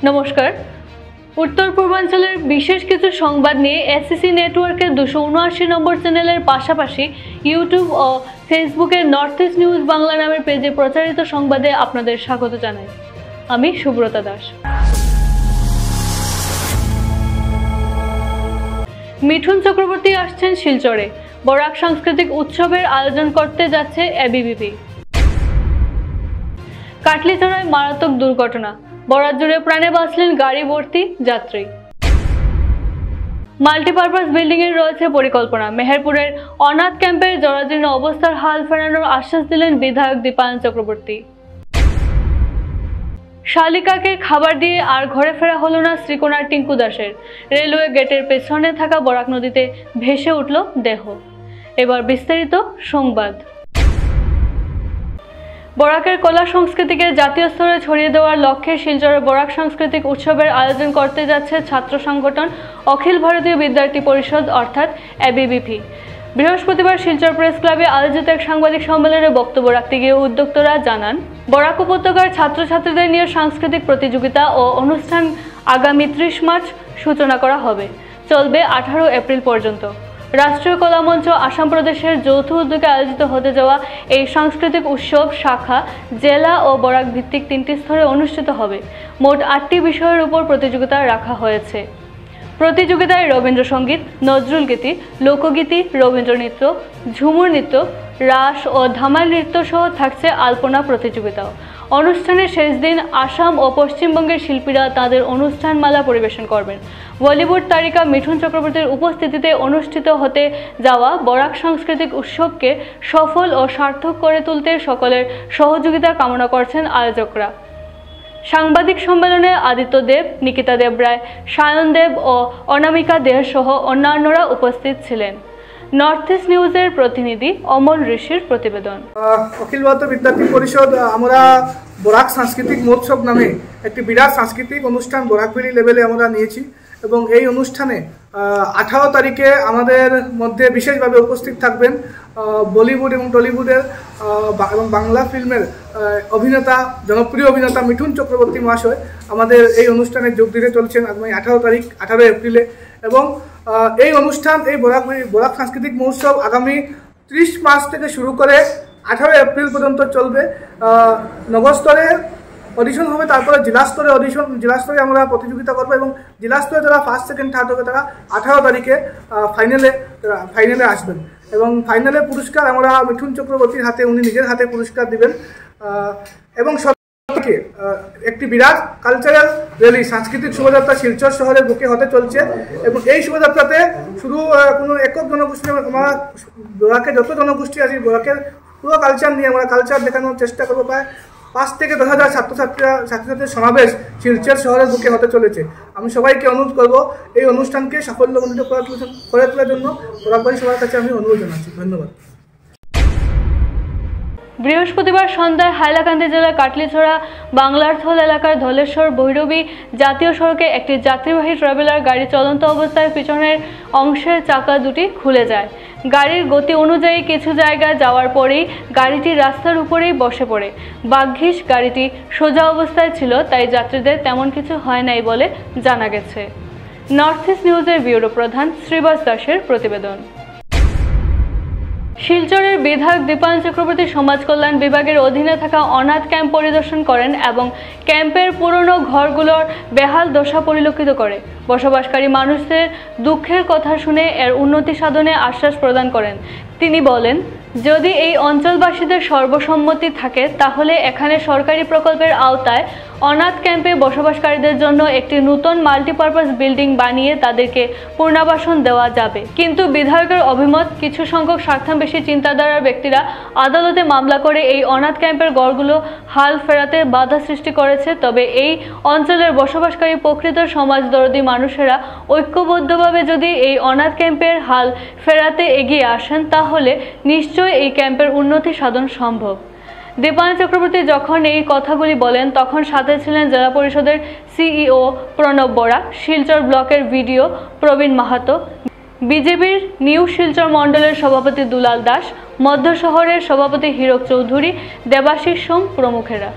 নমস্কার। উত্তর পূর্বাঞ্চলের বিশেষ কিছু সংবাদ নিয়ে এসসিসি নেটওয়ার্কের 279 নম্বর চ্যানেলের পাশাপাশি ইউটিউব ও ফেসবুকের নর্থ ইস্ট নিউজ বাংলা নামের পেজে প্রচারিত সংবাদে আপনাদের স্বাগত জানাই। আমি সুব্রতা দাস। মিঠুন চক্রবর্তী আসছেন শিলচরে। বরাক সাংস্কৃতিক উৎসবের আয়োজন করতে যাচ্ছে এবিভিপি। কাটলিছড়ায় মারাত্মক দুর্ঘটনা, বরাক জুড়ে প্রাণে বাঁচলেন গাড়ি ভর্তি যাত্রী। মাল্টিপারপাস বিল্ডিং এর রয়েছে পরিকল্পনা। মেহেরপুরের অনাথ ক্যাম্পের জরাজীর্ণ অবস্থার হাল ফেরানোর আশ্বাস দিলেন বিধায়ক দীপায়ন চক্রবর্তী। শালিকাকে খাবার দিয়ে আর ঘরে ফেরা হলো না শ্রীকোনার টিঙ্কু দাসের। রেলওয়ে গেটের পেছনে থাকা বরাক নদীতে ভেসে উঠল দেহ। এবার বিস্তারিত সংবাদ। বরাকের কলা সংস্কৃতিকে জাতীয় স্তরে ছড়িয়ে দেওয়ার লক্ষ্যে শিলচরে বরাক সাংস্কৃতিক উৎসবের আয়োজন করতে যাচ্ছে ছাত্র সংগঠন অখিল ভারতীয় বিদ্যার্থী পরিষদ অর্থাৎ এবিভিপি। বৃহস্পতিবার শিলচর প্রেস ক্লাবে আয়োজিত এক সাংবাদিক সম্মেলনে বক্তব্য রাখতে গিয়ে উদ্যোক্তারা জানান, বরাক উপত্যকার ছাত্রছাত্রীদের নিয়ে সাংস্কৃতিক প্রতিযোগিতা ও অনুষ্ঠান আগামী 30 মার্চ সূচনা করা হবে, চলবে 18 এপ্রিল পর্যন্ত। রাষ্ট্রীয় কলা মঞ্চ আসাম প্রদেশের যৌথ উদ্যোগে আয়োজিত হতে যাওয়া এই সাংস্কৃতিক উৎসব শাখা জেলা ও বরাক ভিত্তিক 3টি স্তরে অনুষ্ঠিত হবে। মোট 8টি বিষয়ের উপর প্রতিযোগিতা রাখা হয়েছে। প্রতিযোগিতায় রবীন্দ্রসঙ্গীত, নজরুল গীতি, লোকগীতি, রবীন্দ্র নৃত্য, ঝুমুর নৃত্য, রাস ও ধামাল নৃত্য সহ থাকছে আলপনা প্রতিযোগিতাও। অনুষ্ঠানের শেষ দিন আসাম ও পশ্চিমবঙ্গের শিল্পীরা তাদের অনুষ্ঠানমালা পরিবেশন করবেন। বলিউড তারকা মিঠুন চক্রবর্তীর উপস্থিতিতে অনুষ্ঠিত হতে যাওয়া বরাক সাংস্কৃতিক উৎসবকে সফল ও সার্থক করে তুলতে সকলের সহযোগিতা কামনা করছেন আয়োজকরা। সাংবাদিক সম্মেলনে আদিত্য দেব, নিকিতা দেব রায়, সায়ন দেব ও অনামিকা দেহ সহ অন্যান্যরা উপস্থিত ছিলেন। নর্থ ইস্ট নিউজের প্রতিনিধি অমল ঋষির প্রতিবেদন। অখিল ভারতীয় বিদ্যার্থী পরিষদ আমরা বরাক সাংস্কৃতিক মহোৎসব নামে একটি বিরাট সাংস্কৃতিক অনুষ্ঠান বরাকভেলি লেভেলে আমরা নিয়েছি এবং এই অনুষ্ঠানে 18 তারিখে আমাদের মধ্যে বিশেষভাবে উপস্থিত থাকবেন বলিউড এবং টলিউডের এবং বাংলা ফিল্মের অভিনেতা, জনপ্রিয় অভিনেতা মিঠুন চক্রবর্তী মহাশয় আমাদের এই অনুষ্ঠানে যোগ দিতে চলছেন আগামী 18 এপ্রিলে। এবং এই অনুষ্ঠান, এই বরাক সাংস্কৃতিক মহোৎসব আগামী 30 মার্চ থেকে শুরু করে 18 এপ্রিল পর্যন্ত চলবে। নগর স্তরে অডিশন হবে, তারপরে জেলা স্তরে আমরা প্রতিযোগিতা করবো এবং জেলা স্তরে যারা ফার্স্ট, সেকেন্ড, থার্ড হবে তারা 18 তারিখে ফাইনালে আসবেন এবং ফাইনালে পুরস্কার আমরা মিঠুন চক্রবর্তীর হাতে, উনি নিজের হাতে পুরস্কার দিবেন। এবং সবথেকে একটি বিরাট কালচারাল র্যালি, সাংস্কৃতিক শোভাযাত্রা শিলচর শহরের বুকে হতে চলছে এবং এই শোভাযাত্রাতে শুধু কোনো একক জনগোষ্ঠী, আমরা বরাকের যত জনগোষ্ঠী আছে বরাকের পুরো কালচার নিয়ে আমরা কালচার দেখানোর চেষ্টা করবো। প্রায় 5 থেকে 10 হাজার ছাত্রছাত্রীর সমাবেশ শিলচর শহরের বুকে হতে চলেছে। আমি সবাইকে অনুরোধ করব এই অনুষ্ঠানকে সাফল্যমণ্ডিত করে তোলার জন্য বরাকবাসী সবার কাছে আমি অনুরোধ জানাচ্ছি। ধন্যবাদ। বৃহস্পতিবার সন্ধ্যায় হাইলাকান্দি জেলার কাটলিছড়া বাংলারথল এলাকার ধলেশ্বর ভৈরবী জাতীয় সড়কে একটি যাত্রীবাহী ট্রাভেলার গাড়ি চলন্ত অবস্থায় পিছনের অংশের চাকা দুটি খুলে যায়। গাড়ির গতি অনুযায়ী কিছু জায়গায় যাওয়ার পরেই গাড়িটি রাস্তার উপরেই বসে পড়ে। ভাগ্যিস গাড়িটি সোজা অবস্থায় ছিল, তাই যাত্রীদের তেমন কিছু হয় নাই বলে জানা গেছে। নর্থ ইস্ট নিউজের ব্যুরো প্রধান শ্রীবাস দাসের প্রতিবেদন। শিলচরের বিধায়ক দীপায়ন চক্রবর্তী সমাজ কল্যাণ বিভাগের অধীনে থাকা অনাথ ক্যাম্প পরিদর্শন করেন এবং ক্যাম্পের পুরনো ঘরগুলোর বেহাল দশা পরিলক্ষিত করে বসবাসকারী মানুষদের দুঃখের কথা শুনে এর উন্নতি সাধনে আশ্বাস প্রদান করেন। তিনি বলেন, যদি এই অঞ্চলবাসীদের সর্বসম্মতি থাকে তাহলে এখানে সরকারি প্রকল্পের আওতায় অনাথ ক্যাম্পে বসবাসকারীদের জন্য একটি নতুন মাল্টিপারপাস বিল্ডিং বানিয়ে তাদেরকে পুনর্বাসন দেওয়া যাবে। কিন্তু বিধায়কের অভিমত, কিছু সংখ্যক স্বার্থান্বেষী চিন্তাধারার ব্যক্তিরা আদালতে মামলা করে এই অনাথ ক্যাম্পের ঘরগুলো হাল ফেরাতে বাধা সৃষ্টি করেছে। তবে এই অঞ্চলের বসবাসকারী প্রকৃত সমাজদরদী মানুষেরা ঐক্যবদ্ধভাবে যদি এই অনাথ ক্যাম্পের হাল ফেরাতে এগিয়ে আসেন তাহলে নিশ্চয়ই এই ক্যাম্পের উন্নতি সাধন সম্ভব। দীপায়ন চক্রবর্তী যখন এই কথাগুলি বলেন তখন সাথে ছিলেন জেলা পরিষদের সিইও প্রণব বরা, শিলচর ব্লকের ভিডিও প্রবীণ মাহাতো, বিজেপির নিউ শিলচর মণ্ডলের সভাপতি দুলাল দাস, মধ্য শহরের সভাপতি হীরক চৌধুরী, দেবাশিস সোম প্রমুখেরা।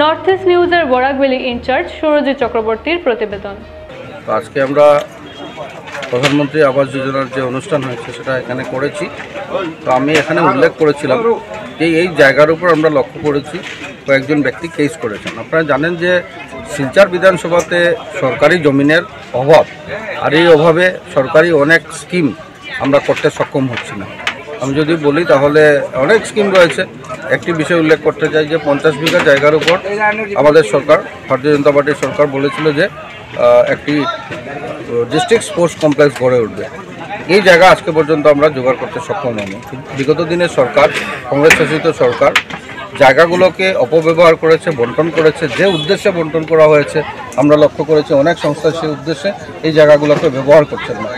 নর্থ ইস্ট নিউজের বরাকভ্যালি ইনচার্জ সুরজিৎ চক্রবর্তীর প্রতিবেদন। আজকে আমরা প্রধানমন্ত্রী আবাস যোজনার যে অনুষ্ঠান হয়েছে সেটা এখানে করেছি। তো আমি এখানে উল্লেখ করেছিলাম যে এই জায়গার উপর আমরা লক্ষ্য করেছি কয়েকজন ব্যক্তি কেস করেছেন। আপনারা জানেন যে শিলচর বিধানসভাতে সরকারি জমিনের অভাব, আর এই অভাবে সরকারি অনেক স্কিম আমরা করতে সক্ষম হচ্ছি না। আমি যদি বলি তাহলে অনেক স্কিম রয়েছে। একটি বিষয় উল্লেখ করতে চাই যে 50 বিঘা জায়গার উপর আমাদের সরকার, ভারতীয় জনতা পার্টির সরকার বলেছিল যে একটি ডিস্ট্রিক্ট স্পোর্টস কমপ্লেক্স গড়ে উঠবে। এই জায়গা আজকে পর্যন্ত আমরা জোগাড় করতে সক্ষম হইনি। বিগত দিনের সরকার, কংগ্রেস শাসিত সরকার জায়গাগুলোকে অপব্যবহার করেছে, বন্টন করেছে। যে উদ্দেশ্যে বন্টন করা হয়েছে আমরা লক্ষ্য করেছি অনেক সংস্থা সেই উদ্দেশ্যে এই জায়গাগুলোকে ব্যবহার করছেন না।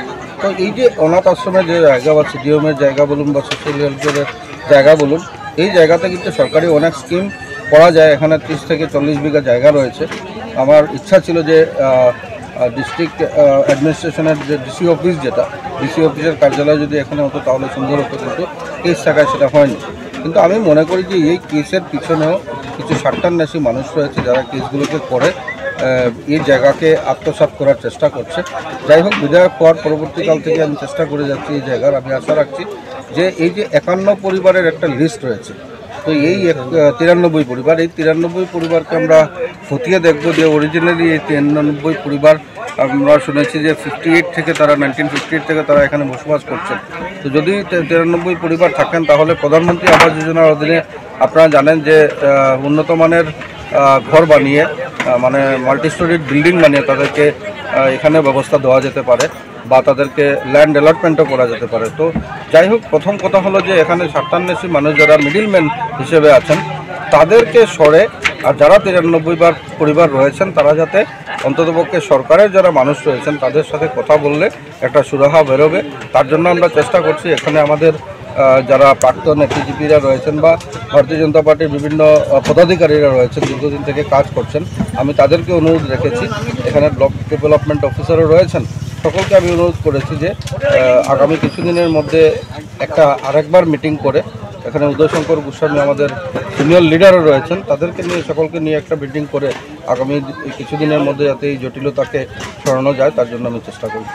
তো এই যে অনাথ আশ্রমের যে জায়গা বা সিডিএমের জায়গা বলুন বা সোশ্যাল ওয়েলফেয়ারের জায়গা বলুন, এই জায়গাতে কিন্তু সরকারি অনেক স্কিম করা যায়। এখানে 30 থেকে 40 বিঘা জায়গা রয়েছে। আমার ইচ্ছা ছিল যে ডিস্ট্রিক্ট অ্যাডমিনিস্ট্রেশনের যে ডিসি অফিস, যেটা ডিসি অফিসের কার্যালয় যদি এখানে হতো তাহলে সুন্দর হতো, কিন্তু কেস থাকায় সেটা হয়নি। কিন্তু আমি মনে করি যে এই কেসের পিছনেও কিছু স্বার্থান্বেষী মানুষ রয়েছে যারা কেসগুলোকে করে এই জায়গাকে আত্মসাৎ করার চেষ্টা করছে। যাই হোক, বিধায়ক হওয়ার পরবর্তীকাল থেকে আমি চেষ্টা করে যাচ্ছি এই জায়গার। আমি আশা রাখছি যে এই যে 51 পরিবারের একটা লিস্ট রয়েছে, তো এই 93 পরিবার, এই 93 পরিবারকে আমরা খতিয়ে দেখব যে অরিজিনালি এই 93 পরিবার আমরা শুনেছি যে 1958 থেকে তারা এখানে বসবাস করছেন। তো যদি 93 পরিবার থাকেন তাহলে প্রধানমন্ত্রী আবাস যোজনার অধীনে আপনারা জানেন যে উন্নত মানের ঘর বানিয়ে, মানে মাল্টি স্টোরিড বিল্ডিং বানিয়ে তাদেরকে এখানে ব্যবস্থা দেওয়া যেতে পারে বা তাদেরকে ল্যান্ড অ্যালটমেন্টও করা যেতে পারে। তো যাই হোক, প্রথম কথা হলো যে এখানে স্বার্থান্বেষী মানুষ যারা মিডিলম্যান হিসেবে আছেন তাদেরকে সরে, আর যারা 93 পরিবার রয়েছেন তারা যাতে অন্ততপক্ষে সরকারের যারা মানুষ রয়েছেন তাদের সাথে কথা বললে একটা সুরাহা বেরোবে। তার জন্য আমরা চেষ্টা করছি। এখানে আমাদের যারা প্রাক্তন এপিজিপিরা রয়েছেন বা ভারতীয় জনতা পার্টির বিভিন্ন পদাধিকারীরা রয়েছেন, দীর্ঘদিন থেকে কাজ করছেন, আমি তাদেরকে অনুরোধ রেখেছি। এখানে ব্লক ডেভেলপমেন্ট অফিসারও রয়েছেন, সকলকে আমি অনুরোধ করেছি যে আগামী কিছুদিনের মধ্যে আরেকবার মিটিং করে, এখানে উদয়শঙ্কর গোস্বামী আমাদের সিনিয়র লিডারও রয়েছেন, তাদেরকে নিয়ে সকলকে নিয়ে একটা মিটিং করে আগামী কিছুদিনের মধ্যে যাতে এই জটিলতাকে সরানো যায় তার জন্য আমি চেষ্টা করি।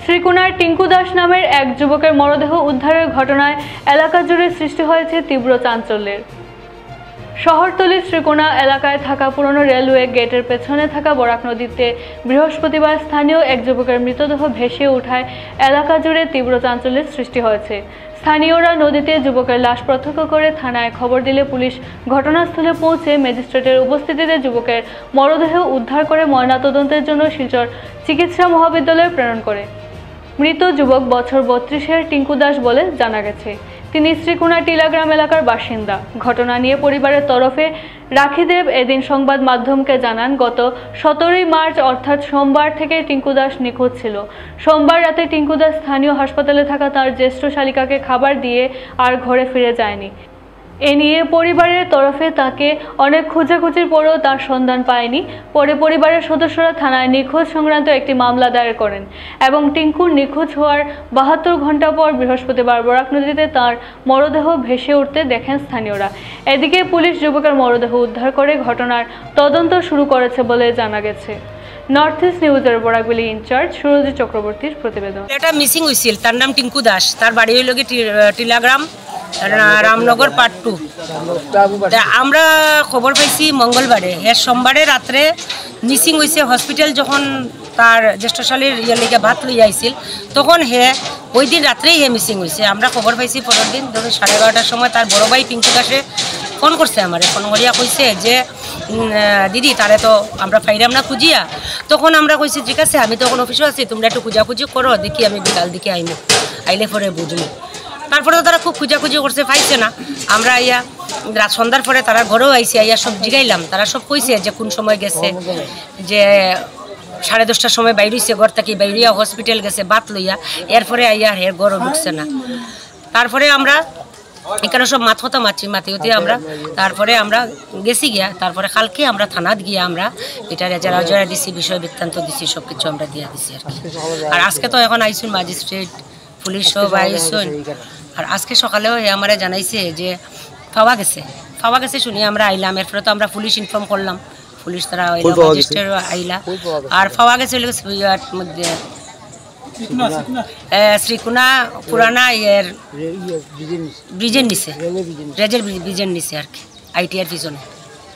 শ্রীকোনার টিঙ্কু দাস নামের এক যুবকের মরদেহ উদ্ধারের ঘটনায় এলাকা জুড়ে সৃষ্টি হয়েছে তীব্র চাঞ্চল্যের। শহরতলির শ্রীকোনা এলাকায় থাকা পুরনো রেলওয়ে গেটের পেছনে থাকা বরাক নদীতে বৃহস্পতিবার স্থানীয় এক যুবকের মৃতদেহ ভেসে ওঠায় এলাকা জুড়ে তীব্র চাঞ্চল্যের সৃষ্টি হয়েছে। স্থানীয়রা নদীতে যুবকের লাশ প্রত্যক্ষ করে থানায় খবর দিলে পুলিশ ঘটনাস্থলে পৌঁছে ম্যাজিস্ট্রেটের উপস্থিতিতে যুবকের মরদেহ উদ্ধার করে ময়নাতদন্তের জন্য শিলচর চিকিৎসা মহাবিদ্যালয়ে প্রেরণ করে। মৃত যুবক বছর 32-এর টিঙ্কু দাস বলে জানা গেছে। তিনি শ্রীকোনা টিলাগ্রাম এলাকার বাসিন্দা। ঘটনা নিয়ে পরিবারের তরফে রাখিদেব এদিন সংবাদ মাধ্যমকে জানান, গত 17 মার্চ অর্থাৎ সোমবার থেকে টিঙ্কু দাস নিখোঁজ ছিল। সোমবার রাতে টিঙ্কু দাস স্থানীয় হাসপাতালে থাকা তার জ্যেষ্ঠ শালিকাকে খাবার দিয়ে আর ঘরে ফিরে যায়নি। এ নিয়ে পরিবারের তরফে তাকে অনেক খোঁজাখুঁজির পরেও তার সন্ধান পায়নি। পরে পরিবারের সদস্যরা থানায় নিখোঁজ সংক্রান্ত একটি মামলা দায়ের করেন এবং টিঙ্কুর নিখোঁজ হওয়ার 72 ঘন্টা পর বৃহস্পতিবার বরাক নদীতে তার মরদেহ ভেসে উঠতে দেখেন স্থানীয়রা। এদিকে পুলিশ যুবকের মরদেহ উদ্ধার করে ঘটনার তদন্ত শুরু করেছে বলে জানা গেছে। নর্থ ইস্ট নিউজের বরাকভ্যালি ইনচার্জ সুরজিৎ চক্রবর্তীর প্রতিবেদন। এটা মিসিং হয়েছিল, তার নাম টিঙ্কু দাস, তার বাড়ি হইল টিলাগ্রাম রামনগর পার্ট 2। আমরা খবর পাইছি মঙ্গলবারে, এর সোমবারে রাত্রে মিসিং হয়েছে। হসপিটাল যখন তার জ্যেষ্ঠশালীর লেগে ভাত লইয়া আইছিল তখন ওই দিন রাত্রেই মিসিং হয়েছে। আমরা খবর পাইছি পরের দিন ধরুন 11:30টার সময় তার বড় ভাই পিঙ্কু দাসে ফোন করছে আমার, ফোন করিয়া কইছে যে দিদি তারে তো আমরা ফাইরাম না খুঁজিয়া। তখন আমরা কইছি ঠিক আছে, আমি তখন অফিসে আছি, তোমরা একটু খুঁজাখুঁজি করো, দেখি আমি বিকাল দিকে আইনি, আইলে পরে বুঝবো। তারপরে তো তারা খুব খুঁজাখুঁজি করছে, পাইছে না। আমরা আইয়া রাত সন্ধ্যার পরে তারা ঘরেও আইসি, আইয়া সব জিগাইলাম। তারা সব কইছে যে কোন সময় গেছে, যে 10:30টার সময় বাইরেছে ঘর থেকে, বাইরিয়া হসপিটাল গেছে বাত লইয়া, এরপরে আইয়া ঘরও ঢুকছে না। তারপরে আমরা এখানে সব মাথা মাতি আমরা তারপরে আমরা গেছি গিয়া। তারপরে কালকে আমরা থানাত গিয়া আমরা এটা রেজারা দিছি, বিষয় বৃত্তান্ত দিছি, সব কিছু আমরা দিয়া দিছি আর কি। আর আজকে তো এখন আইসুন ম্যাজিস্ট্রেট, পুলিশ সব আইসুন। আর আজকে সকালেও আমারে জানাইছে যে পাওয়া গেছে শুনি আমরা আইলাম। এরপরে তো আমরা পুলিশ ইনফর্ম করলাম, পুলিশ তারা আইলা আর পাওয়া গেছে মধ্যে শ্রীকুনা পুরানা ইয়ের ব্রিজের নিচে, রেজের ব্রিজের নিচে আর কি, ITR পিছনে।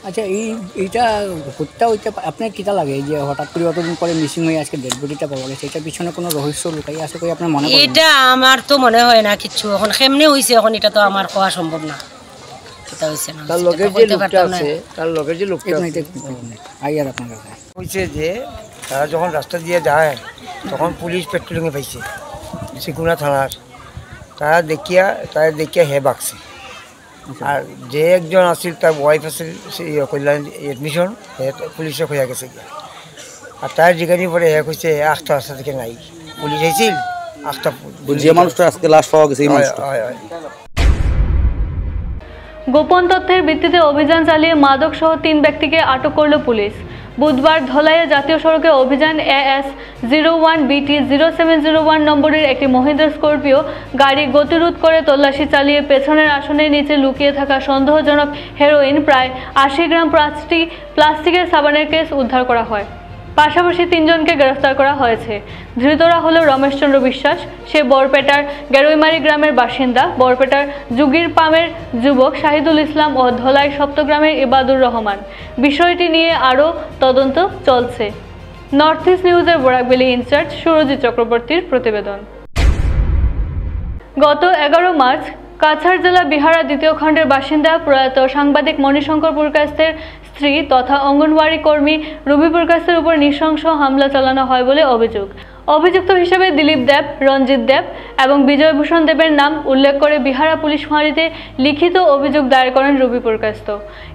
আচ্ছা, এইটা হত্যা হইতে আপনার কিটা লাগে যে হঠাৎ করে অতদিন পরে মিসিং হয়ে আজকে ডেড বডিটা পাওয়া গেছে, এটার পিছনে কোনো রহস্য লুকাই আছে কই আপনার মনে হয়? এটা আমার তো মনে হয় না কিছু, এখন কেমনে হইছে এখন এটা তো আমার কোয়া সম্ভব না। এটা হইছে না তার লগের যে লোকটা আছে, তার লগের যে লোকটা আইয়ার আপনার কাছে হইছে যে তারা যখন রাস্তা দিয়ে যায় তখন পুলিশ পেট্রোলিংয়ে পাইছে শ্রীকুনা থানার, তারা দেখিয়া হে বাকছে। আর যে একজন আছিল তার ওয়াইফ আছিল কল্যাণ এডমিশন, পুলিশে হইয়া গেছে গিয়া। আর তার জিজ্ঞাসা পরে হে কইছে আখটা রাস্তা থেকে নাই, পুলিশ আইছিল আখটা যে মানুষটা আজকে লাশ পাওয়া গেছে। গোপন তথ্যের ভিত্তিতে অভিযান চালিয়ে মাদক সহ 3 ব্যক্তিকে আটক করল পুলিশ। বুধবার ধলাইয়ে জাতীয় সড়কে অভিযান AS 01BT 0701 নম্বরের একটি মহিন্দ্রা স্করপিও গাড়ি গতিরোধ করে তল্লাশি চালিয়ে পেছনের আসনের নিচে লুকিয়ে থাকা সন্দেহজনক হেরোইন প্রায় 80 গ্রাম 5টি প্লাস্টিকের সাবানের কেস উদ্ধার করা হয়। পাশাপাশি 3 জনকে গ্রেফতার করা হয়েছে। ধৃতরা হলো রমেশ চন্দ্র বিশ্বাস, সে বরপেটার গেরুইমারি গ্রামের বাসিন্দা, বরপেটার যুগির পামের যুবক শাহিদুল ইসলাম ও ধলাই সপ্তগ্রামের ইবাদুর রহমান। বিষয়টি নিয়ে আরও তদন্ত চলছে। নর্থ ইস্ট নিউজের বরাকবেলি ইনচার্জ সুরজিৎ চক্রবর্তীর প্রতিবেদন। গত 11 মার্চ কাছাড় জেলা বিহারা 2য় খণ্ডের বাসিন্দা প্রয়াত সাংবাদিক মণিশঙ্কর পুরকাস্তের স্ত্রী তথা অঙ্গনওয়াড়ি কর্মী রুবি পুরকাস্তের উপর নৃশংস হামলা চালানো হয় বলে অভিযোগ। অভিযুক্ত হিসেবে দিলীপ দেব, রঞ্জিত দেব এবং বিজয়ভূষণ দেবের নাম উল্লেখ করে বিহারা পুলিশ ফাঁড়িতে লিখিত অভিযোগ দায়ের করেন রুবি পুরকাস্ত।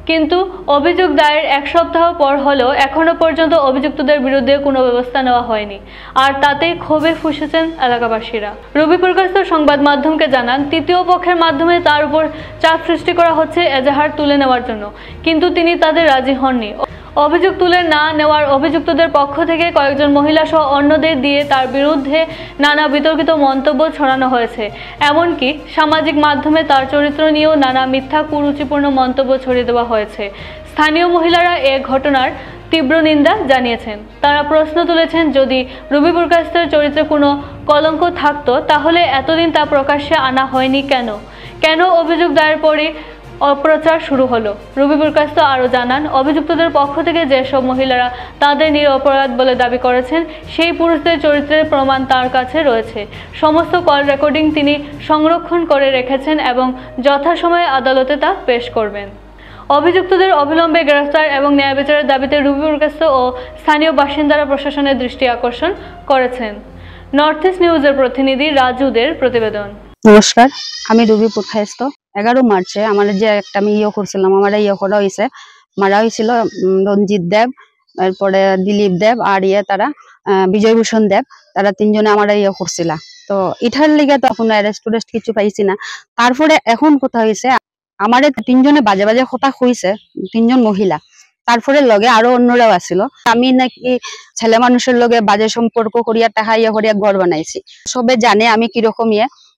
কিন্তু অভিযোগ দায়ের 1 সপ্তাহ পর হলেও এখনও পর্যন্ত অভিযুক্তদের বিরুদ্ধে কোনো ব্যবস্থা নেওয়া হয়নি। আর তাতেই ক্ষোভে ফুঁসেছেন এলাকাবাসীরা। রুবি পুরকাস্ত সংবাদ মাধ্যমকে জানান, 3য় পক্ষের মাধ্যমে তার উপর চাপ সৃষ্টি করা হচ্ছে এজাহার তুলে নেওয়ার জন্য, কিন্তু তিনি তাদের রাজি হননি। অভিযোগ তুলে না নেওয়ার অভিযুক্তদের পক্ষ থেকে কয়েকজন মহিলা সহ অন্যদের দিয়ে তার বিরুদ্ধে নানা বিতর্কিত মন্তব্য ছড়ানো হয়েছে। এমনকি সামাজিক মাধ্যমে তার চরিত্র নিয়েও নানা মিথ্যা কুরুচিপূর্ণ মন্তব্য ছড়িয়ে দেওয়া হয়েছে। স্থানীয় মহিলারা এ ঘটনার তীব্র নিন্দা জানিয়েছেন। তারা প্রশ্ন তুলেছেন, যদি রুবি পুরকাস্তের চরিত্রে কোনো কলঙ্ক থাকতো তাহলে এতদিন তা প্রকাশ্যে আনা হয়নি কেন অভিযোগ দায়ের পরে অপ্রচার শুরু হলো। রুবি পুরকাস্ত আরও জানান, অভিযুক্তদের পক্ষ থেকে যেসব মহিলারা তাদের নিরপরাধ বলে দাবি করেছেন সেই পুরুষদের চরিত্রের প্রমাণ তার কাছে রয়েছে। সমস্ত কল রেকর্ডিং তিনি সংরক্ষণ করে রেখেছেন এবং যথাসময়ে আদালতে তা পেশ করবেন। অভিযুক্তদের অবিলম্বে গ্রেফতার এবং ন্যায় বিচারের দাবিতে রুবি পুরকাস্ত ও স্থানীয় বাসিন্দারা প্রশাসনের দৃষ্টি আকর্ষণ করেছেন। নর্থ ইস্ট নিউজের প্রতিনিধি রাজুদের প্রতিবেদন। নমস্কার, আমি রুবি পুরকাস্ত। 11 মার্চে আমার যে একটা আমি করছিলাম, আমার করা হয়েছে, মারা হয়েছিল রঞ্জিত দেব, এরপরে দিলীপ দেব আর তারা বিজয়ভূষণ দেব, তারা 3 জনে আমার করছিল। তো এটার লিগে তো এখন অ্যারেস্ট কিছু পাইছি না। তারপরে এখন কথা হয়েছে, আমার 3 জনে বাজে বাজে কথা হয়েছে, 3 জন মহিলা, তারপরে লগে আরো অন্যরাও আসছিল। আমি নাকি ছেলে মানুষের লগে বাজে সম্পর্ক করিয়া টাকা করিয়া ঘর বানাইছি, সবে জানে আমি কিরকম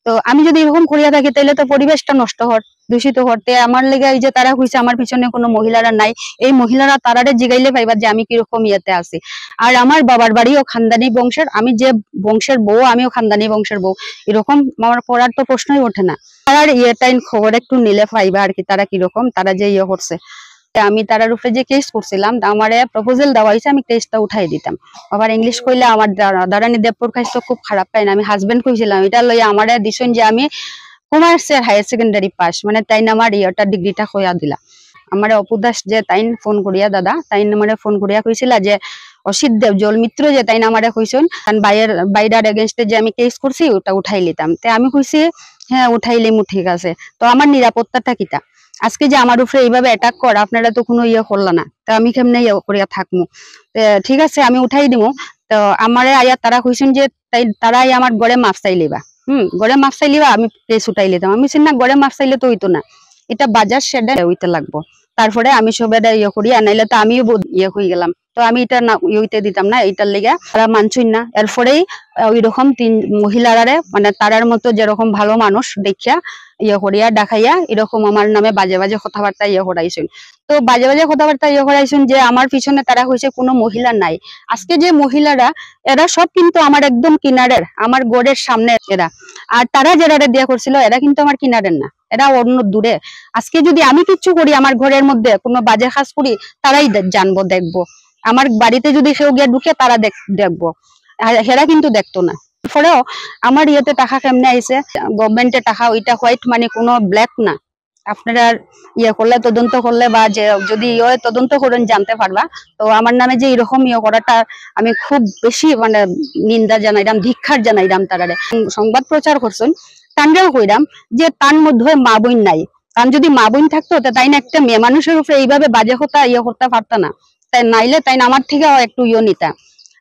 তো আমি যদি এরকম করিয়া থাকি তাহলে তো পরিবেশটা নষ্ট হর, দূষিত হতে আমার লেগে এই যে তারা হইছে, আমার পিছনে কোনো মহিলারা নাই, এই মহিলারা তারারে জিগাইলে পাইবা যে আমি কিরকম আছি। আর আমার বাবার বাড়িও খানদানি বংশের, আমি যে বংশের বউ আমিও খানদানি বংশের বউ, এরকম আমার পড়ার তো প্রশ্নই ওঠে না। তার টাইম খবর একটু নিলে পাইবা আর কি তারা কিরকম, তারা যে করছে। আমি তার উপরে যে কেস করছিলাম, আমার প্রপোজাল দেওয়া হয়েছে, আমি কেসটা উঠাই দিতাম। আবার ইংলিশ কইলে আমার দাঁড়ানি দেব পুরকাস্ত খুব খারাপ পাই না। আমি হাজবেন্ড কইছিলাম, এটা লইয়া আমার দিছেন যে আমি কমার্সের হায়ার সেকেন্ডারি পাস, মানে তাই না আমার ডিগ্রিটা হইয়া দিলা। আমার অপুদাস যে তাইন ফোন করিয়া, দাদা তাইন আমার ফোন করিয়া কইছিল যে অসিত দেব জল মিত্র যে তাইন আমার কইছেন বাইরের এগেনস্টে যে আমি কেস করছি ওটা উঠাই লিতাম। তাই আমি কইছি হ্যাঁ উঠাইলে ঠিক আছে। তো আমার নিরাপত্তাটা কিটা, আজকে যে আমার উপরে এইভাবে অ্যাটাক কর, আপনারা তো কোনো করলা না, তো আমি কেমনে করিয়া থাকবো। ঠিক আছে আমি উঠাই দিব। তো আমারে আয়া তারা কইছেন যে তারাই আমার গড়ে মাপ চাই লিবা, গড়ে মাপ চাই লিবা, আমি কেস উঠাই লিতাম। আমি না গড়ে মাপ চাইলে তো হইতো না, এটা বাজার শেডে হইতে লাগবো, তারপরে আমি সব এটা ইয়ে করি, আনাইলে তো আমিও ইয়ে হয়ে গেলাম, তো আমি এটা না ইয়েতে দিতাম না, এটার লেগে তারা মানছই না। এরপরেই ওই রকম 3 মহিলারে মানে তারার মতো যেরকম ভালো মানুষ দেখিয়া ইয়ে করিয়া দেখাইয়া এরকম আমার নামে বাজে বাজে কথাবার্তা ইয়ে করাইছেন। তো বাজে বাজে কথাবার্তা ইয়ে করাইছেন যে আমার পিছনে তারা হয়েছে কোনো মহিলা নাই। আজকে যে মহিলারা এরা সব কিন্তু আমার একদম কিনারের, আমার গড়ের সামনে এরা, আর তারা যারা দিয়া করছিল এরা কিন্তু আমার কিনারের না, এরা অন্য দূরে। আজকে যদি আমি কিচ্ছু করি আমার ঘরের মধ্যে কোনো বাজে কাজ করি, তারাই জানবো দেখবো, আমার বাড়িতে যদি কেউ গিয়ে ঢুকে তারা দেখবো, এরা কিন্তু দেখতো না। ফলেও আমার ইয়েতে টাকা কেমনে আইছে, গভর্নমেন্টের টাকা, ওইটা হোয়াইট মানে কোনো ব্ল্যাক না। আপনারা ইয়ে করলে তদন্ত করলে বা যে যদি ইয়ে তদন্ত করেন জানতে পারবা। তো আমার নামে যে এরকম ইয়ে করাটা আমি খুব বেশি মানে নিন্দা জানাইলাম, ধিক্ষার জানাইলাম। তারারে সংবাদ প্রচার করছেন, তানরাও কইরাম যে তার মধ্যে মা বোন নাই, কারণ যদি মা বোন থাকতো তাই না একটা মেয়ে মানুষের উপরে এইভাবে বাজে কথা ইয়ে করতে পারত না, তাই নাইলে তাই আমার থেকে একটু ইয়ে নিতা।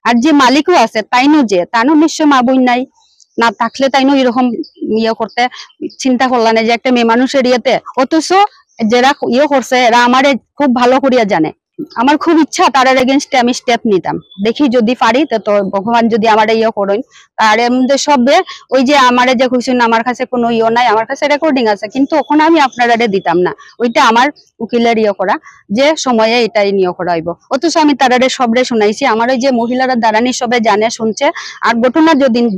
আর যে মালিকও আছে তাইনো যে তাইনো নিশ্চয় মা বোন নাই, না থাকলে তাইনো এরকম ইয়ে করতে চিন্তা করলা না যে একটা মেয়ে মানুষের ইয়েতে। অথচ যারা ইয়ে করছে এরা আমারে খুব ভালো করিয়া জানে। আমার খুব ইচ্ছা তার এগেনস্টে আমি স্টেপ নিতাম, দেখি যদি পারি, তো ভগবান যদি আমার ইয়ে করেন। আর এর মধ্যে সবে ওই যে আমারে যে কইছেন আমার কাছে কোনো ইয়ে নাই, আমার কাছে রেকর্ডিং আছে, কিন্তু ওখানে আমি আপনারা দিতাম না, ওইটা আমার উকিলের ইয়ে করা, যে সময়ে এটাই নিয়ে করা হইব। অথচ আমি তারারে সবরে শুনাইছি, আমার ওই যে মহিলারা দাঁড়ানি সবে জানে শুনছে। আর ঘটনা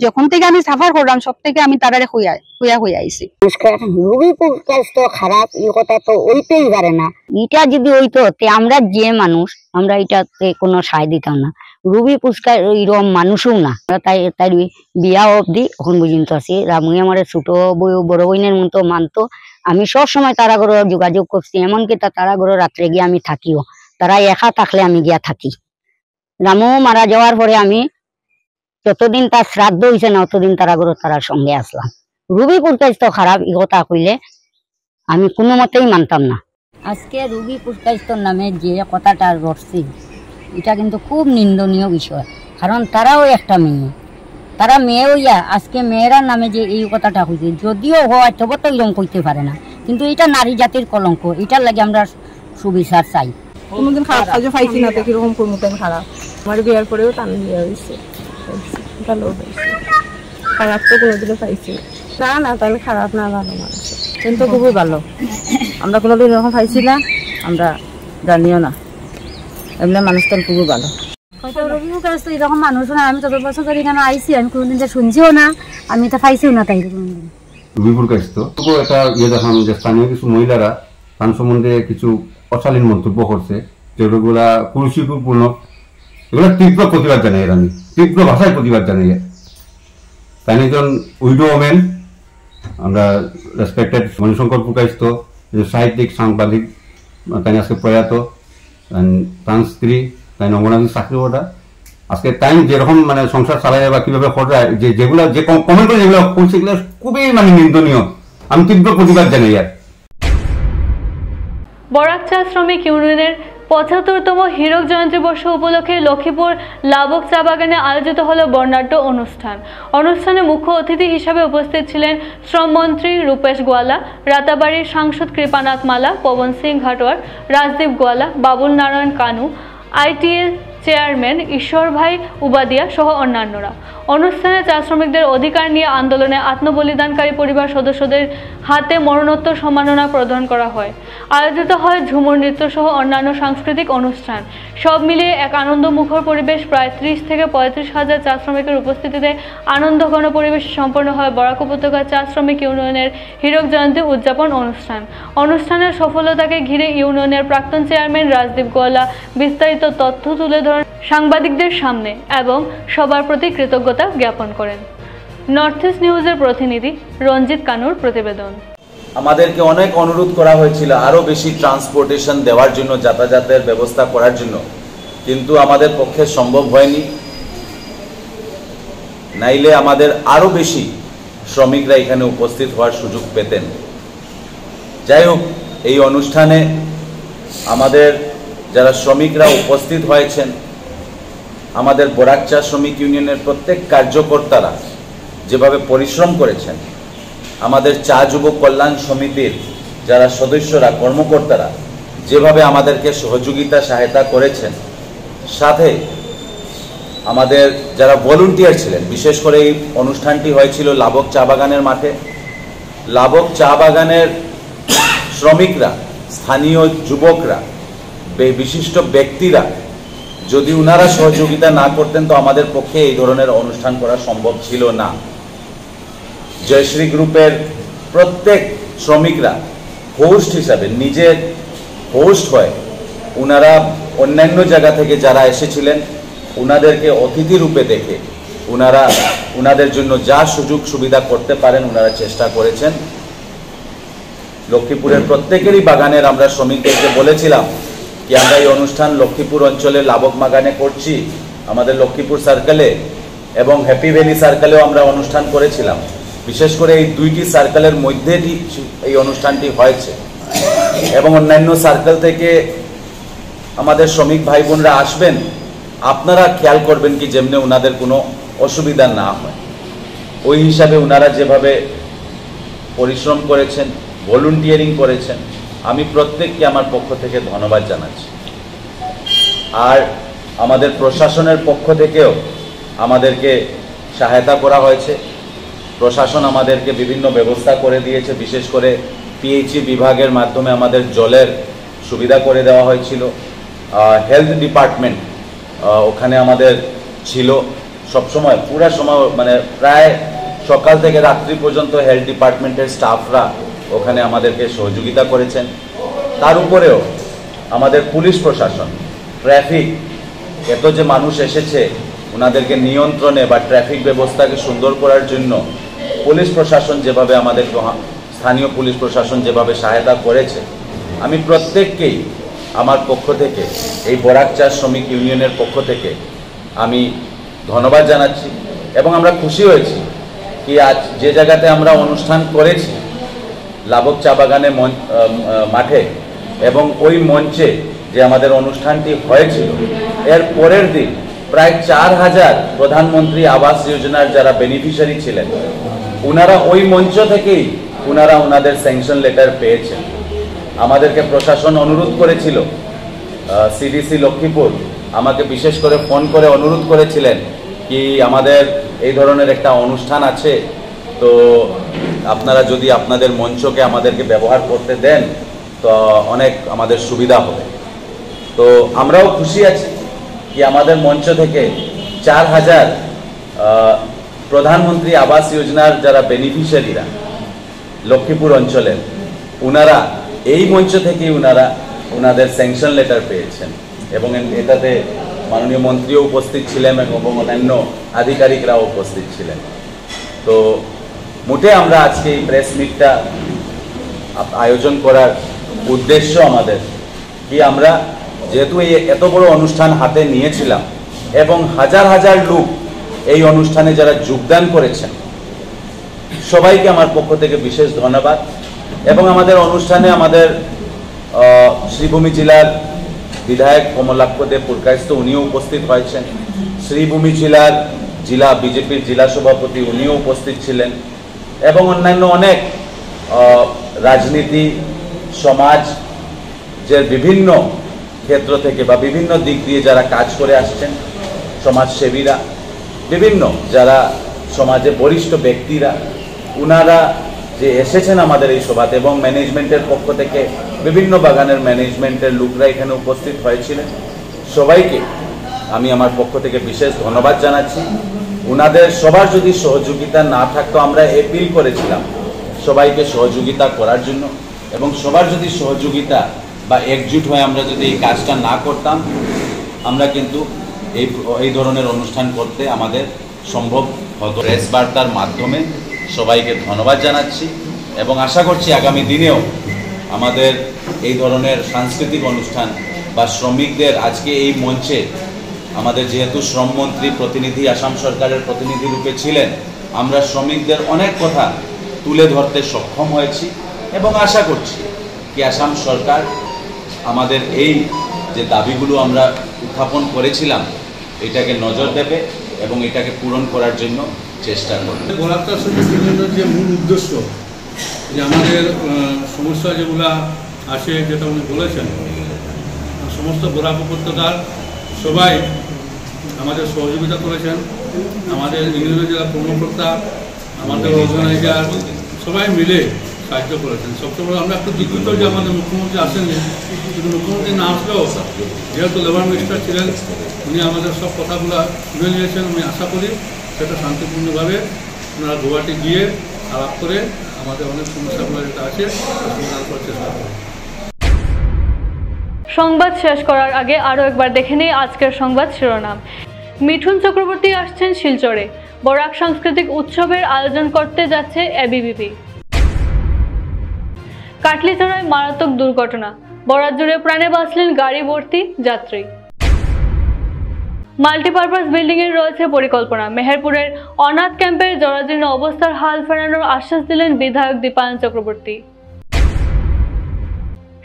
যখন থেকে আমি সাফার করলাম সব থেকে আমি তারারে হইয়া আইছি। রোগীর কাজ তো খারাপ, এই কথা তো ওইতেই পারে না। এটা যদি হইতো আমরা যে মানুষ, আমরা এটাতে কোনো সায় দিতাম না। রুবি পুরস্কার এরকম মানুষও না, তাই বিয়া অবধি এখন পর্যন্ত আছি। রামুই আমার ছোট বড় বোনের মতো মানতো, আমি সব সময় তারা ঘরে যোগাযোগ করছি, এমনকি তারা ঘরে রাত্রে গিয়ে আমি থাকিও, তারা একা থাকলে আমি গিয়া থাকি। রামু মারা যাওয়ার পরে আমি যতদিন তার শ্রাদ্ধ হয়েছে না অতদিন তারা ঘরে তার সঙ্গে আসলাম। রুবি পুরস্কার তো খারাপ এই কথা কইলে আমি কোনো মতেই মানতাম না। আজকে রুবি পুরস্কার নামে যে কথাটা রটছি এটা কিন্তু খুব নিন্দনীয় বিষয়, কারণ তারাও একটা মেয়ে, তারা মেয়ে হইয়া আজকে মেয়েরা নামে যে এই কথাটা কইছে, যদিও হয় তবে তো এরকম কইতে পারে না, কিন্তু এটা নারী জাতির কলঙ্ক, এটার লাগে আমরা সুবিচার চাই। কোনোদিন খারাপ কাজও পাইছি না, তো কিরকম কোনোদিন খারাপ। আমার বিয়ার পরেও টান বিয়ে হয়েছে, ভালো হয়েছে, খারাপ তো কোনোদিনও পাইছি না। না তাহলে খারাপ না, ভালো মানুষ কিন্তু খুবই ভালো। আমরা কোনোদিন এরকম পাইছি না, আমরা জানিও না, এমনি মানুষ তো খুবই ভালো। হয়তো রবির কাছে তো এরকম মানুষ না, আমি 14 বছর ধরে এখানে আইসি, আমি কোনোদিন যে শুনছিও না, আমি তো পাইছিও না। তাই কোনোদিন রবিপুর কাছে তো একটা ইয়ে দেখাম যে স্থানীয় কিছু মহিলারা তার সম্বন্ধে কিছু অশালীন মন্তব্য করছে, যেগুলা কুরুচিপূর্ণ, এগুলো তীব্র প্রতিবাদ জানাই, আমি তীব্র ভাষায় প্রতিবাদ জানাই। তাই একজন উইডো ওমেন, আমরা রেসপেক্টেড মণিশঙ্কর প্রকাশিত সাহিত্যিক সাংবাদিক, তাই আজকে প্রয়াত, তার স্ত্রী তাই অঙ্গনাথী চাকরি ওটা আজকে তাই যেরকম মানে সংসার চালায় বা কিভাবে করায়, যেগুলো যে কমেন্ট করে যেগুলো করছে এগুলো খুবই মানে নিন্দনীয়, আমি তীব্র প্রতিবাদ জানাই। আর বরাক চা শ্রমিক ইউনিয়নের ৭৫তম হীরক জয়ন্তী বর্ষ উপলক্ষে লক্ষ্মীপুর লাবক চা বাগানে আয়োজিত হলো বর্ণাঢ্য অনুষ্ঠান। অনুষ্ঠানে মুখ্য অতিথি হিসাবে উপস্থিত ছিলেন শ্রমমন্ত্রী রূপেশ গোয়ালা, রাতাবাড়ির সাংসদ কৃপানাথ মালা, পবন সিং ঘাটোয়ার, রাজদীপ গোয়ালা, বাবুল নারায়ণ কানু, আইটিএ চেয়ারম্যান ঈশ্বর ভাই উবাদিয়া সহ অন্যান্যরা। অনুষ্ঠানে চা শ্রমিকদের অধিকার নিয়ে আন্দোলনে আত্মবলিদানকারী পরিবার সদস্যদের হাতে মরণোত্তর সম্মাননা প্রদান করা হয়। আয়োজিত হয় ঝুমুর নৃত্য সহ অন্যান্য সাংস্কৃতিক অনুষ্ঠান। সব মিলিয়ে এক আনন্দমুখর পরিবেশ। প্রায় ৩০ থেকে ৩৫ হাজার চা শ্রমিকের উপস্থিতিতে আনন্দঘন পরিবেশে সম্পন্ন হয় বরাক উপত্যকা চা শ্রমিক ইউনিয়নের হীরক জয়ন্তী উদযাপন অনুষ্ঠান। অনুষ্ঠানের সফলতাকে ঘিরে ইউনিয়নের প্রাক্তন চেয়ারম্যান রাজদীপ গোয়ালা বিস্তারিত তথ্য তুলে ধরেন সাংবাদিকদের সামনে এবং সবার প্রতি কৃতজ্ঞতা জ্ঞাপন করেন। নর্থ ইস্ট নিউজের প্রতিনিধি রঞ্জিত কানুর প্রতিবেদন। আমাদেরকে অনেক অনুরোধ করা হয়েছিল আরও বেশি ট্রান্সপোর্টেশন দেওয়ার জন্য, যাতায়াতের ব্যবস্থা করার জন্য, কিন্তু আমাদের পক্ষে সম্ভব হয়নি। নাইলে আমাদের আরও বেশি শ্রমিকরা এখানে উপস্থিত হওয়ার সুযোগ পেতেন। যাই হোক, এই অনুষ্ঠানে আমাদের যারা শ্রমিকরা উপস্থিত হয়েছেন, আমাদের বরাক চা শ্রমিক ইউনিয়নের প্রত্যেক কার্যকর্তারা যেভাবে পরিশ্রম করেছেন, আমাদের চা যুব কল্যাণ সমিতির যারা সদস্যরা কর্মকর্তারা যেভাবে আমাদেরকে সহযোগিতা সহায়তা করেছেন, সাথে আমাদের যারা ভলান্টিয়ার ছিলেন, বিশেষ করে এই অনুষ্ঠানটি হয়েছিল লাবক চা বাগানের মাঠে। লাবক চা বাগানের শ্রমিকরা, স্থানীয় যুবকরা, বিশিষ্ট ব্যক্তিরা যদি উনারা সহযোগিতা না করতেন তো আমাদের পক্ষে এই ধরনের অনুষ্ঠান করা সম্ভব ছিল না। জয়শ্রী গ্রুপের প্রত্যেক শ্রমিকরা হোস্ট হিসাবে, নিজের হোস্ট হয়ে উনারা অন্যান্য জায়গা থেকে যারা এসেছিলেন উনাদেরকে অতিথি রূপে দেখে উনাদের জন্য যা সুযোগ সুবিধা করতে পারেন উনারা চেষ্টা করেছেন। লক্ষ্মীপুরের প্রত্যেকেরই বাগানের আমরা শ্রমিকদেরকে বলেছিলাম কি আমরা এই অনুষ্ঠান লক্ষ্মীপুর অঞ্চলে লাবক বাগানে করছি, আমাদের লক্ষ্মীপুর সার্কেলে এবং হ্যাপি ভ্যালি সার্কেলেও আমরা অনুষ্ঠান করেছিলাম। বিশেষ করে এই দুইটি সার্কেলের মধ্যে এই অনুষ্ঠানটি হয়েছে এবং অন্যান্য সার্কেল থেকে আমাদের শ্রমিক ভাই বোনরা আসবেন, আপনারা খেয়াল করবেন কি যেমনি ওনাদের কোনো অসুবিধা না হয়। ওই হিসাবে ওনারা যেভাবে পরিশ্রম করেছেন, ভলান্টিয়ারিং করেছেন, আমি প্রত্যেককে আমার পক্ষ থেকে ধন্যবাদ জানাচ্ছি। আর আমাদের প্রশাসনের পক্ষ থেকেও আমাদেরকে সহায়তা করা হয়েছে। প্রশাসন আমাদেরকে বিভিন্ন ব্যবস্থা করে দিয়েছে, বিশেষ করে পিএইচই বিভাগের মাধ্যমে আমাদের জলের সুবিধা করে দেওয়া হয়েছিল। হেলথ ডিপার্টমেন্ট ওখানে আমাদের ছিল সবসময়, পুরো সময়, মানে প্রায় সকাল থেকে রাত্রি পর্যন্ত হেলথ ডিপার্টমেন্টের স্টাফরা ওখানে আমাদেরকে সহযোগিতা করেছেন। তার উপরেও আমাদের পুলিশ প্রশাসন, ট্রাফিক, এত যে মানুষ এসেছে ওনাদেরকে নিয়ন্ত্রণে বা ট্রাফিক ব্যবস্থাকে সুন্দর করার জন্য পুলিশ প্রশাসন যেভাবে আমাদের, স্থানীয় পুলিশ প্রশাসন যেভাবে সহায়তা করেছে, আমি প্রত্যেককেই আমার পক্ষ থেকে, এই বরাক চা শ্রমিক ইউনিয়নের পক্ষ থেকে আমি ধন্যবাদ জানাচ্ছি। এবং আমরা খুশি হয়েছি কি আজ যে জায়গাতে আমরা অনুষ্ঠান করেছি লাবক চা বাগানে মাঠে, এবং ওই মঞ্চে যে আমাদের অনুষ্ঠানটি হয়েছিল এর পরের দিন প্রায় 4000 প্রধানমন্ত্রী আবাস যোজনার যারা বেনিফিশিয়ারি ছিলেন ওনারা ওই মঞ্চ থেকেই ওনাদের স্যাংশন লেটার পেয়েছেন। আমাদেরকে প্রশাসন অনুরোধ করেছিল, সিডিসি লক্ষ্মীপুর আমাকে বিশেষ করে ফোন করে অনুরোধ করেছিলেন কি আমাদের এই ধরনের একটা অনুষ্ঠান আছে, তো আপনারা যদি আপনাদের মঞ্চকে আমাদেরকে ব্যবহার করতে দেন তো অনেক আমাদের সুবিধা হবে। তো আমরাও খুশি আছি কি আমাদের মঞ্চ থেকে 4000 প্রধানমন্ত্রী আবাস যোজনার যারা বেনিফিশিয়ারিরা লক্ষ্মীপুর অঞ্চলের, ওনারা এই মঞ্চ থেকেই ওনাদের স্যাংশন লেটার পেয়েছেন এবং এটাতে মাননীয় মন্ত্রীও উপস্থিত ছিলেন এবং অন্যান্য আধিকারিকরাও উপস্থিত ছিলেন। তো মোটে আমরা আজকে এই প্রেস মিটটা আয়োজন করার উদ্দেশ্য আমাদের কি আমরা যেহেতু এই এত বড় অনুষ্ঠান হাতে নিয়েছিলাম এবং হাজার হাজার লোক এই অনুষ্ঠানে যারা যোগদান করেছেন সবাইকে আমার পক্ষ থেকে বিশেষ ধন্যবাদ। এবং আমাদের অনুষ্ঠানে আমাদের শ্রীভূমি জেলার বিধায়ক কমলাক্ষ দেব পুরকায়স্থ উনিও উপস্থিত হয়েছেন, শ্রীভূমি জেলার বিজেপির জেলা সভাপতি উনিও উপস্থিত ছিলেন এবং অন্যান্য অনেক রাজনীতি সমাজ যে বিভিন্ন ক্ষেত্র থেকে বা বিভিন্ন দিক দিয়ে যারা কাজ করে আসছেন, সমাজসেবীরা, বিভিন্ন যারা সমাজে বরিষ্ঠ ব্যক্তিরা, ওনারা যে এসেছেন আমাদের এই সভাতে এবং ম্যানেজমেন্টের পক্ষ থেকে বিভিন্ন বাগানের ম্যানেজমেন্টের লোকরা এখানে উপস্থিত হয়েছিলেন, সবাইকে আমি আমার পক্ষ থেকে বিশেষ ধন্যবাদ জানাচ্ছি। ওনাদের সবার যদি সহযোগিতা না থাকতো, আমরা অ্যাপিল করেছিলাম সবাইকে সহযোগিতা করার জন্য, এবং সবার যদি সহযোগিতা বা একজুট হয়ে আমরা যদি এই কাজটা না করতাম আমরা কিন্তু এই ধরনের অনুষ্ঠান করতে আমাদের সম্ভব হতো। প্রেস বার্তার মাধ্যমে সবাইকে ধন্যবাদ জানাচ্ছি এবং আশা করছি আগামী দিনেও আমাদের এই ধরনের সাংস্কৃতিক অনুষ্ঠান বা শ্রমিকদের আজকে এই মঞ্চে আমাদের যেহেতু শ্রমমন্ত্রী প্রতিনিধি আসাম সরকারের প্রতিনিধি রূপে ছিলেন, আমরা শ্রমিকদের অনেক কথা তুলে ধরতে সক্ষম হয়েছি এবং আশা করছি কি আসাম সরকার আমাদের এই যে দাবিগুলো আমরা উত্থাপন করেছিলাম এটাকে নজর দেবে এবং এটাকে পূরণ করার জন্য চেষ্টা করবে। বরাক চা শ্রমিক ইউনিয়নের যে মূল উদ্দেশ্য যে আমাদের সমস্যা যেগুলো আছে, যেটা উনি বলেছেন, সমস্ত বরাক উপত্যকার সবাই আমাদের সহযোগিতা করেছেন। আমাদের ইংরেজি জেলা কর্মকর্তা, আমাদের অর্গানাইজার সবাই মিলে সাহায্য করেছেন। সবসময় আমরা একটু দুঃখিত যে আমাদের মুখ্যমন্ত্রী আসেননি, কিন্তু মুখ্যমন্ত্রী না আসলেও যেহেতু লেবার মিনিস্টার ছিলেন, উনি আমাদের সব কথাগুলো শুনে নিয়েছেন। আমি আশা করি সেটা শান্তিপূর্ণভাবে ওনারা গুয়াহাটি গিয়ে আলাপ করে আমাদের অনেক সমস্যাগুলো যেটা আছে সমাধান করার চেষ্টা করবেন। সংবাদ শেষ করার আগে আরও একবার দেখে নিই আজকের সংবাদ শিরোনাম। মিঠুন চক্রবর্তী আসছেন শিলচরে, বরাক সাংস্কৃতিক উৎসবের আয়োজন করতে যাচ্ছে এবিভিপি। কাটলিছড়ায় মারাত্মক দুর্ঘটনা, বরাক জুড়ে প্রাণে বাঁচলেন গাড়ি ভর্তি যাত্রী। মাল্টিপারপাস বিল্ডিং এর রয়েছে পরিকল্পনা, মেহেরপুরের অনাথ ক্যাম্পের জরাজীর্ণ অবস্থার হাল ফেরানোর আশ্বাস দিলেন বিধায়ক দীপায়ন চক্রবর্তী।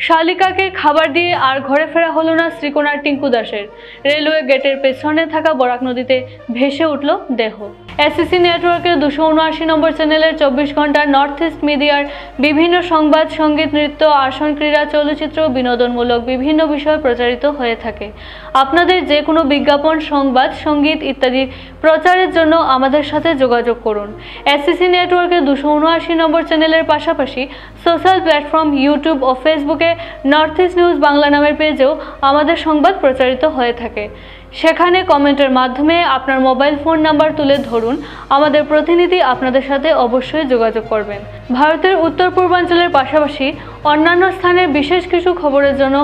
শালিকাকে খাবার দিয়ে আর ঘরে ফেরা হলো না শ্রীকোনার টিঙ্কু দাসের, রেলওয়ে গেটের পেছনে থাকা বরাক নদীতে ভেসে উঠল দেহ। এসিসি নেটওয়ার্কের 279 নম্বর চ্যানেলের 24 ঘন্টা নর্থ ইস্ট মিডিয়ার বিভিন্ন সংবাদ, সঙ্গীত, নৃত্য, আসন, ক্রীড়া, চলচ্চিত্র, বিনোদনমূলক বিভিন্ন বিষয় প্রচারিত হয়ে থাকে। আপনাদের যে কোনো বিজ্ঞাপন, সংবাদ, সঙ্গীত ইত্যাদি প্রচারের জন্য আমাদের সাথে যোগাযোগ করুন। এসিসি নেটওয়ার্কের 279 নম্বর চ্যানেলের পাশাপাশি সোশ্যাল প্ল্যাটফর্ম ইউটিউব ও ফেসবুকে নর্থ ইস্ট নিউজ বাংলা নামের পেজেও আমাদের সংবাদ প্রচারিত হয়ে থাকে। সেখানে কমেন্টের মাধ্যমে আপনার মোবাইল ফোন নাম্বার তুলে ধরুন, আমাদের প্রতিনিধি আপনাদের সাথে অবশ্যই যোগাযোগ করবেন। ভারতের উত্তর পূর্বাঞ্চলের পাশাপাশি অন্যান্য স্থানের বিশেষ কিছু খবরের জন্য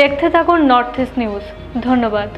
দেখতে থাকুন নর্থ ইস্ট নিউজ। ধন্যবাদ।